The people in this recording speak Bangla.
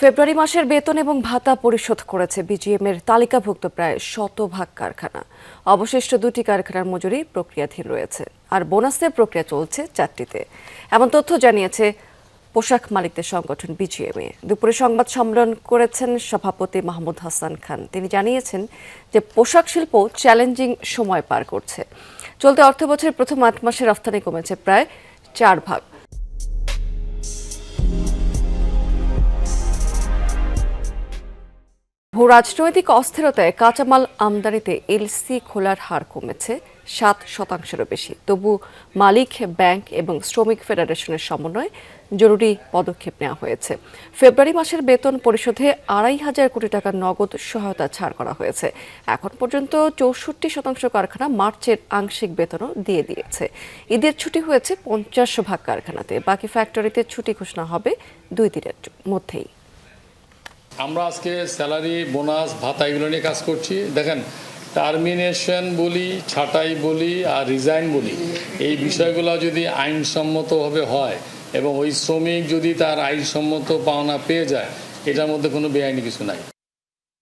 ফেব্রুয়ারি মাসের বেতন এবং ভাতা পরিশোধ করেছে বিজিএম-এর তালিকাভুক্ত প্রায় শতভাগ কারখানা। অবশিষ্ট দুটি কারখানার মজুরি প্রক্রিয়াধীন রয়েছে, আর বোনাসের প্রক্রিয়া চলছে 4টিতে। এমন তথ্য জানিয়েছে পোশাক মালিকদের সংগঠন বিজিএমএ। দুপুরে সংবাদ সম্মেলন করেছেন সভাপতি মাহমুদ হাসান খান। তিনি জানিয়েছেন যে পোশাক শিল্প চ্যালেঞ্জিং সময় পার করছে। চলতি অর্থবছরের প্রথম 8 মাসে রফতানি কমেছে প্রায় 4 ভাগ। ভূ রাজনৈতিক অস্থিরতায় কাঁচামাল আমদানিতে এলসি খোলার হার কমেছে 7%-এরও বেশি। তবু মালিক, ব্যাংক এবং শ্রমিক ফেডারেশনের সমন্বয়ে জরুরি পদক্ষেপ নেওয়া হয়েছে। ফেব্রুয়ারি মাসের বেতন পরিশোধে 2,500 কোটি টাকার নগদ সহায়তা ছাড় করা হয়েছে। এখন পর্যন্ত 64% কারখানা মার্চের আংশিক বেতনও দিয়ে দিয়েছে। ঈদের ছুটি হয়েছে 50% কারখানাতে। বাকি ফ্যাক্টরিতে ছুটি ঘোষণা হবে 2 দিনের মধ্যেই। আমরা আজকে স্যালারি, বোনাস, ভাতা এগুলো নিয়ে কাজ করছি। দেখেন, টার্মিনেশন বলি, ছাঁটাই বলি আর রিজাইন বলি, এই বিষয়গুলো যদি আইনসম্মতভাবে হয় এবং ওই শ্রমিক যদি তার আইনসম্মত পাওনা পেয়ে যায়, এটার মধ্যে কোনো বেআইনি কিছু নাই।